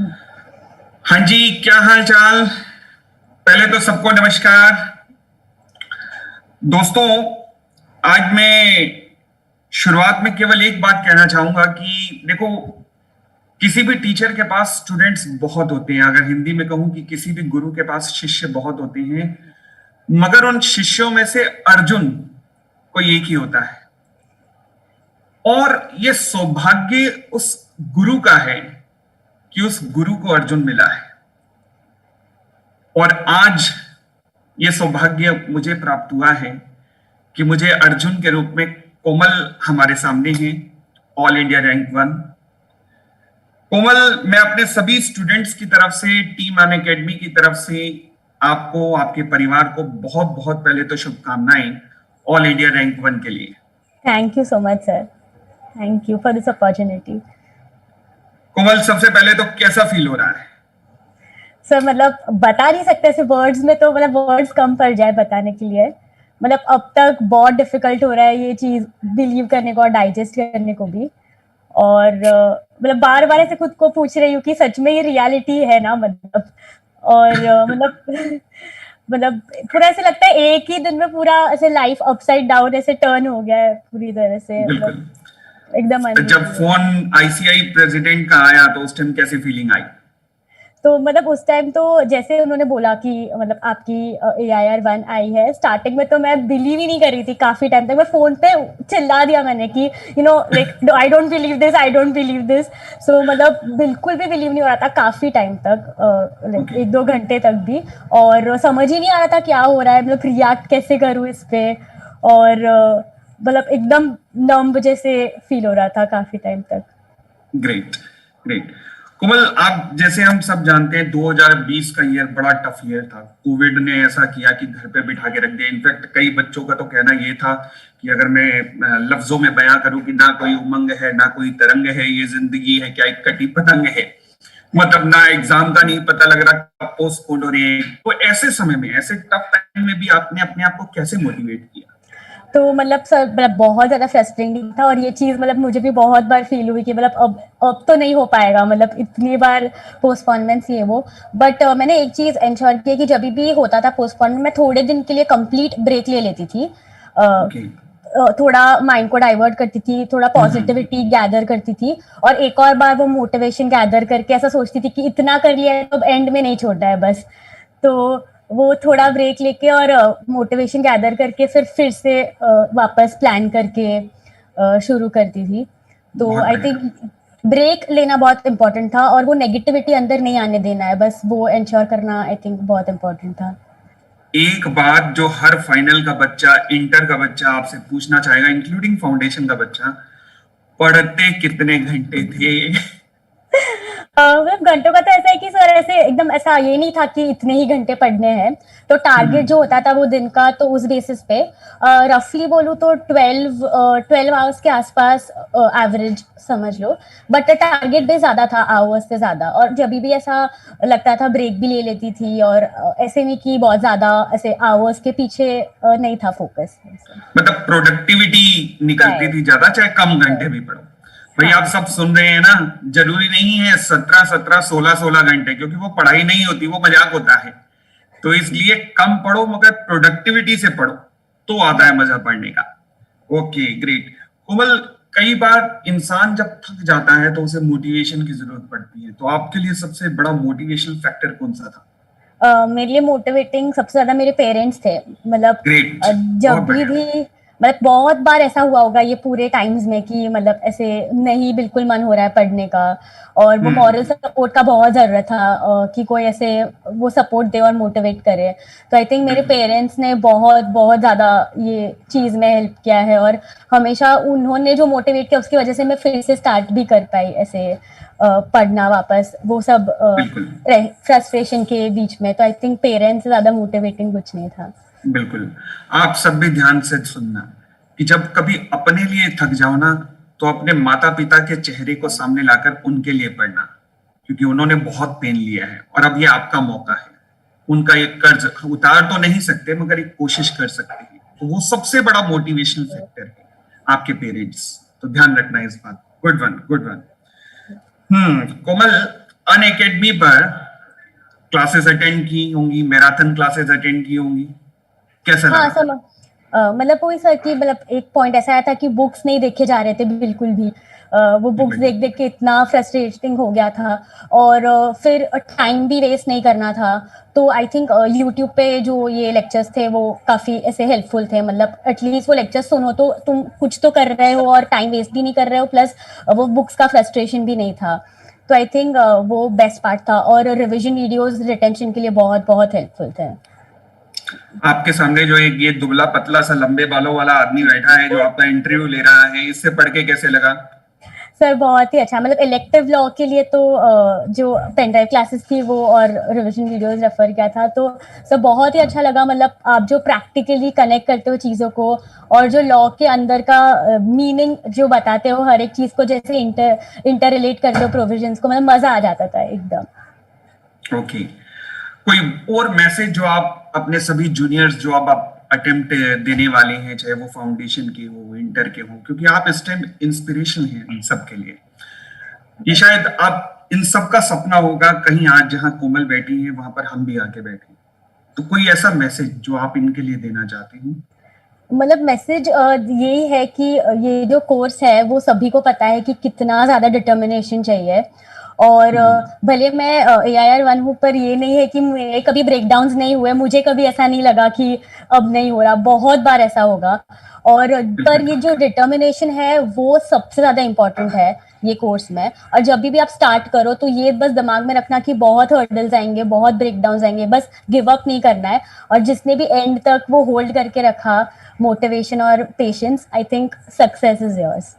हाँ जी, क्या हाल चाल। पहले तो सबको नमस्कार दोस्तों। आज मैं शुरुआत में केवल एक बात कहना चाहूंगा कि देखो, किसी भी टीचर के पास स्टूडेंट्स बहुत होते हैं। अगर हिंदी में कहूं कि किसी भी गुरु के पास शिष्य बहुत होते हैं, मगर उन शिष्यों में से अर्जुन कोई एक ही होता है। और ये सौभाग्य उस गुरु का है कि उस गुरु को अर्जुन मिला है। और आज ये सौभाग्य मुझे प्राप्त हुआ है कि मुझे अर्जुन के रूप में कोमल हमारे सामने हैं, ऑल इंडिया रैंक 1। कोमल, मैं अपने सभी स्टूडेंट्स की तरफ से, टीम अन अकेडमी की तरफ से आपको, आपके परिवार को बहुत बहुत पहले तो शुभकामनाएं ऑल इंडिया रैंक 1 के लिए। Thank you so much sir, thank you for this opportunity. Komal, सबसे पहले तो कैसा फील हो रहा है? सर मतलब बता नहीं सकते ऐसे वर्ड्स में, तो मतलब वर्ड्स कम पड़ जाए बताने के लिए। मतलब अब तक बहुत डिफिकल्ट हो रहा है ये चीज बिलीव करने को और डाइजेस्ट करने को भी। और मतलब बार बार ऐसे खुद को पूछ रही हूँ कि सच में ये रियलिटी है ना, मतलब। और मतलब मतलब पूरा ऐसे लगता है एक ही दिन में पूरा ऐसे लाइफ अपसाइड डाउन ऐसे टर्न हो गया है पूरी तरह से। बिल्कुल। एकदम जब फोन आईसीआई प्रेसिडेंट का आया तो उस टाइम कैसी फीलिंग आई? तो मतलब उस टाइम तो जैसे उन्होंने बोला कि मतलब आपकी AIR-1 आई है, स्टार्टिंग में तो मैं बिलीव ही नहीं कर रही थी। काफी टाइम तक मैं फोन पे चिल्ला दिया मैंने कि like I don't believe this, I don't believe this. So मतलब बिल्कुल भी बिलीव नहीं हो रहा था काफी टाइम तक, लाइक 1-2 घंटे तक भी। और समझ ही नहीं आ रहा था क्या हो रहा है, मतलब रिएक्ट कैसे करूँ इस पे। और मतलब एकदम नम्ब जैसे फील हो रहा था काफी टाइम तक। Great great. कोमल, आप जैसे हम सब जानते हैं 2020 का ईयर बड़ा टफ ईयर था। कोविड ने ऐसा किया कि घर पे बिठा के रख दिया। इनफैक्ट कई बच्चों का तो कहना ये था कि अगर मैं लफ्जों में बयां करूं कि ना कोई उमंग है, ना कोई तरंग है, ये जिंदगी है क्या एक कटी पतंग है। मतलब ना एग्जाम का नहीं पता लग रहा, पोस्टपोन हो रहे हैं। तो ऐसे समय में, ऐसे टफ टाइम में भी आपने अपने आप को कैसे मोटिवेट किया? तो मतलब सर मतलब बहुत ज्यादा फ्रस्ट्रेटिंग था। और ये चीज मतलब मुझे भी बहुत बार फील हुई कि मतलब अब तो नहीं हो पाएगा, मतलब इतनी बार पोस्टपोनमेंट्स ये वो। बट मैंने एक चीज इंश्योर की कि जब भी होता था पोस्टपोनमेंट, मैं थोड़े दिन के लिए कंप्लीट ब्रेक ले लेती थी। Okay. थोड़ा माइंड को डाइवर्ट करती थी, थोड़ा पॉजिटिविटी गैदर करती थी। और एक और बार वो मोटिवेशन गैदर करके ऐसा सोचती थी कि इतना कर लिया है तो अब एंड में नहीं छोड़ना है बस। तो वो थोड़ा ब्रेक लेके और मोटिवेशन गैदर करके फिर से वापस प्लान करके शुरू करती थी। तो आई थिंक ब्रेक लेना बहुत इंपॉर्टेंट था, और वो नेगेटिविटी अंदर नहीं आने देना है, बस वो इंश्योर करना आई थिंक बहुत इंपॉर्टेंट था। एक बात जो हर फाइनल का बच्चा, इंटर का बच्चा आपसे पूछना चाहेगा, इंक्लूडिंग फाउंडेशन का बच्चा, पढ़ते कितने घंटे थे? मतलब घंटों का तो ऐसा है कि सर ऐसे एकदम ऐसा ये नहीं था कि इतने ही घंटे पढ़ने हैं। तो टारगेट जो होता था वो दिन का, तो उस बेसिस पे रफली बोलूँ तो 12 आवर्स के आसपास एवरेज समझ लो। बट टारगेट भी ज्यादा था आवर्स से ज्यादा, और जब भी ऐसा लगता था ब्रेक भी ले लेती थी। और ऐसे नहीं कि बहुत ज्यादा ऐसे आवर्स के पीछे नहीं था फोकस। मतलब प्रोडक्टिविटी निकलती थी ज्यादा, चाहे कम घंटे भी पढ़ो। भाई आप सब सुन रहे हैं ना, जरूरी नहीं है 17-17, 16-16 घंटे, क्योंकि वो पढ़ाई नहीं होती, वो मजाक होता है। तो इसलिए कम पढ़ो मगर प्रोडक्टिविटी से पढ़ो, तो आता है मजा पढ़ने का। Okay, great. कोमल, कई बार इंसान जब थक जाता है तो उसे मोटिवेशन की जरूरत पड़ती है। तो आपके लिए सबसे बड़ा मोटिवेशनल फैक्टर कौन सा था? मेरे लिए मोटिवेटिंग सबसे ज्यादा मेरे पेरेंट्स थे। मतलब ग्रेट, जब भी मतलब बहुत बार ऐसा हुआ होगा ये पूरे टाइम्स में कि मतलब ऐसे नहीं बिल्कुल मन हो रहा है पढ़ने का, और वो मॉरल सपोर्ट का बहुत जरूरत था कि कोई ऐसे वो सपोर्ट दे और मोटिवेट करे। तो आई थिंक मेरे पेरेंट्स ने बहुत बहुत ज्यादा ये चीज में हेल्प किया है। और हमेशा उन्होंने जो मोटिवेट किया उसकी वजह से मैं फिर से स्टार्ट भी कर पाई ऐसे पढ़ना वापस, वो सब फ्रस्ट्रेशन के बीच में। तो आई थिंक पेरेंट्स से ज्यादा मोटिवेटिंग कुछ नहीं था। बिल्कुल। आप सब भी ध्यान से सुनना कि जब कभी अपने लिए थक जाओ ना, तो अपने माता पिता के चेहरे को सामने लाकर उनके लिए पढ़ना, क्योंकि उन्होंने बहुत पेन लिया है और अब ये आपका मौका है। उनका एक कर्ज उतार तो नहीं सकते मगर एक कोशिश कर सकते हैं। तो वो सबसे बड़ा मोटिवेशनल फैक्टर है, आपके पेरेंट्स। तो ध्यान रखना इस बात। Good one, good one. Komal, Unacademy पर क्लासेस अटेंड की होंगी, मैराथन क्लासेस अटेंड की होंगी, कैसा हाँ लगा? सर, मतलब वही सर कि मतलब एक पॉइंट ऐसा आया था कि बुक्स नहीं देखे जा रहे थे बिल्कुल भी। वो बुक्स देख देख के इतना फ्रस्ट्रेटिंग हो गया था, और फिर टाइम भी वेस्ट नहीं करना था। तो आई थिंक यूट्यूब पे जो ये लेक्चर्स थे वो काफ़ी ऐसे हेल्पफुल थे, मतलब एटलीस्ट वो लेक्चर्स सुनो तो तुम कुछ तो कर रहे हो और टाइम वेस्ट भी नहीं कर रहे हो, प्लस वो बुक्स का फ्रस्ट्रेशन भी नहीं था। तो आई थिंक वो बेस्ट पार्ट था, और रिविजन वीडियोस रिटेंशन के लिए बहुत बहुत हेल्पफुल थे। आपके सामने जो एक ये दुबला पतला सा लंबे बालों वाला आदमी बैठा है जो आपका इंटरव्यू ले रहा है, इससे पढ़ के कैसे लगा? सर बहुत ही अच्छा, मतलब इलेक्टिव लॉ के लिए तो जो पेन ड्राइव क्लासेस थी वो और रिविजन वीडियोस रेफर किया था, तो सर बहुत ही अच्छा लगा। मतलब आप जो प्रैक्टिकली कनेक्ट करते हो चीज़ों को, और जो लॉ के अंदर का मीनिंग जो बताते हो हर एक चीज़ को, जैसे इंटर रिलेट करते हो प्रोविजंस को, मतलब मज़ा आ जाता था एकदम। ओके, कोई और मैसेज जो आप अपने सभी जूनियर्स जो अब आप अटेम्प्ट देने वाले हैं, चाहे वो फाउंडेशन के हो, इंटर के हो, क्योंकि आप इस टाइम इंस्पिरेशन हैं इन सब के लिए, ये शायद आप इन सब का सपना होगा कहीं आज जहां कोमल बैठी है वहां पर हम भी आके बैठे। तो कोई ऐसा मैसेज जो आप इनके लिए देना चाहते हैं? मतलब मैसेज यही है कि ये जो कोर्स है वो सभी को पता है कि कितना ज़्यादा डिटर्मिनेशन चाहिए, और भले मैं AIR-1 हूँ, पर ये नहीं है कि मेरे कभी ब्रेकडाउन्स नहीं हुए, मुझे कभी ऐसा नहीं लगा कि अब नहीं हो रहा, बहुत बार ऐसा होगा। और पर ये जो डिटर्मिनेशन है वो सबसे ज़्यादा इम्पोर्टेंट है ये कोर्स में। और जब भी आप स्टार्ट करो तो ये बस दिमाग में रखना कि बहुत हर्डल्स आएंगे, बहुत ब्रेकडाउन्स आएंगे, बस गिव अप नहीं करना है। और जिसने भी एंड तक वो होल्ड करके रखा मोटिवेशन और patience, I think success is yours.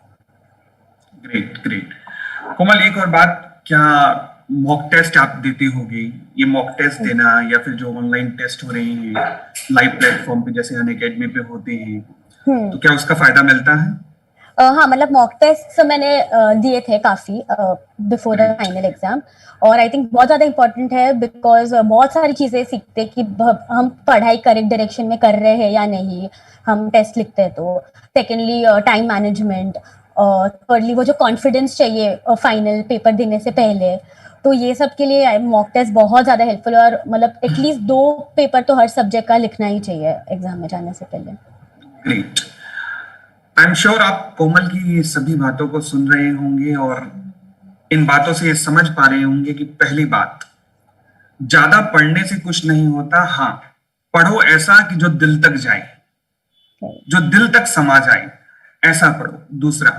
Great great. Komal, एक और बात, क्या मॉक टेस्ट आप देते होगे? ये मॉक टेस्ट देना या फिर जो ऑनलाइन टेस्ट हो रहे हैं लाइव प्लेटफॉर्म पे जैसे अनअकैडमी पे होते हैं, तो क्या उसका फायदा मिलता है? हाँ, मतलब मॉक टेस्ट मैंने दिए थे काफ़ी बिफोर द फाइनल एग्जाम, और आई थिंक बहुत ज़्यादा इंपॉर्टेंट है, बिकॉज बहुत सारी चीज़ें सीखते कि हम पढ़ाई करेक्ट डायरेक्शन में कर रहे हैं या नहीं, हम टेस्ट लिखते हैं तो। सेकेंडली टाइम मैनेजमेंट, थर्डली वो जो कॉन्फिडेंस चाहिए फाइनल पेपर देने से पहले, तो ये सब के लिए मॉक टेस्ट बहुत ज़्यादा हेल्पफुल है। और मतलब एटलीस्ट 2 पेपर तो हर सब्जेक्ट का लिखना ही चाहिए एग्जाम में जाने से पहले। ग्रेट। आई एम श्योर आप कोमल की सभी बातों को सुन रहे होंगे और इन बातों से समझ पा रहे होंगे कि पहली बात, ज्यादा पढ़ने से कुछ नहीं होता। हाँ, पढ़ो ऐसा कि जो दिल तक जाए, जो दिल तक समा जाए, ऐसा पढ़ो। दूसरा,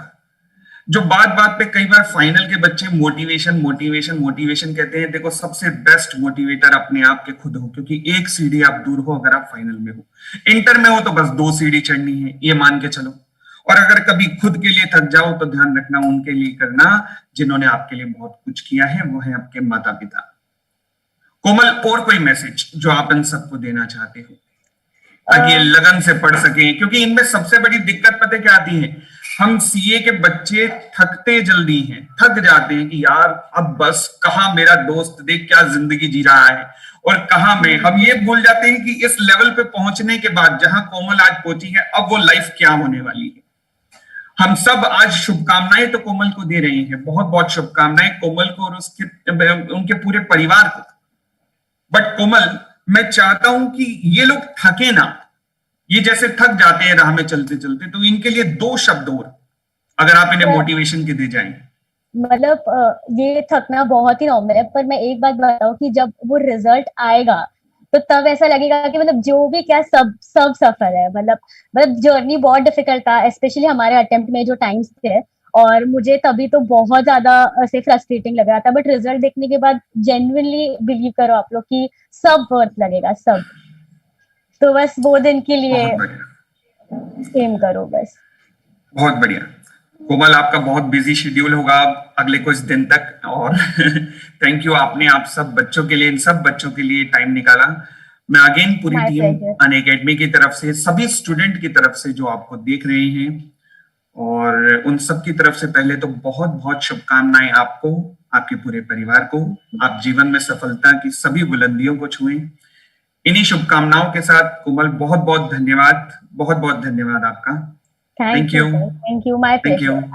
जो बात बात पे कई बार फाइनल के बच्चे मोटिवेशन मोटिवेशन मोटिवेशन कहते हैं, देखो सबसे बेस्ट मोटिवेटर अपने आप के खुद हो, क्योंकि एक सीढ़ी आप दूर हो अगर आप फाइनल में हो। इंटर में हो तो बस 2 सीढ़ी चढ़नी है, ये मान के चलो। और अगर कभी खुद के लिए थक जाओ तो ध्यान रखना उनके लिए करना जिन्होंने आपके लिए बहुत कुछ किया है, वो है आपके माता पिता। कोमल, और कोई मैसेज जो आप इन सबको देना चाहते हो ताकि ये लगन से पढ़ सकें? क्योंकि इनमें सबसे बड़ी दिक्कत पता क्या आती है, हम सीए के बच्चे थकते जल्दी हैं, थक जाते हैं कि यार अब बस कहाँ मेरा दोस्त देख क्या जिंदगी जी रहा है और कहाँ मैं। हम ये भूल जाते हैं कि इस लेवल पे पहुंचने के बाद जहां कोमल आज पहुंची है, अब वो लाइफ क्या होने वाली है। हम सब आज शुभकामनाएं तो कोमल को दे रहे हैं, बहुत बहुत शुभकामनाएं कोमल को और उसके उनके पूरे परिवार को। बट कोमल, मैं चाहता हूं कि ये लोग थके ना, ये जैसे थक जाते हैं राह में चलते चलते, तो इनके लिए 2 शब्द और अगर आप इन्हें मोटिवेशन के दे जाएं। मतलब ये थकना बहुत ही नॉर्मल है, पर मैं एक बात बताऊं कि जब वो रिजल्ट आएगा तो तब ऐसा लगेगा कि मतलब जो भी क्या सब सब सफल है। मतलब जर्नी बहुत डिफिकल्ट था, स्पेशली हमारे अटेम्प्ट में जो टाइम्स थे, और मुझे तभी तो बहुत ज्यादा ऐसे फ्रस्ट्रेटिंग लग रहा था, बट रिजल्ट देखने के बाद जेन्युइनली बिलीव करो आप लोग कि सब वर्थ लगेगा सब। तो बस वो दिन के लिए बहुत बढ़िया, एम करो बस। बहुत बढ़िया। कोमल, आपका बहुत बिजी शेड्यूल होगा अब अगले कुछ दिन तक, और थैंक यू, आपने आप सब बच्चों के लिए, इन सब बच्चों के लिए टाइम निकाला। मैं अगेन पूरी My टीम pleasure. अनअकैडमी की तरफ से, सभी स्टूडेंट की तरफ से जो आपको देख रहे हैं, और उन सब की तरफ से पहले तो बहुत बहुत शुभकामनाएं आपको, आपके पूरे परिवार को। आप जीवन में सफलता की सभी बुलंदियों को छुएं। इन्हीं शुभकामनाओं के साथ कोमल, बहुत बहुत धन्यवाद, बहुत बहुत धन्यवाद आपका। Thank thank you, you, sir. Thank you. My thank pleasure. You.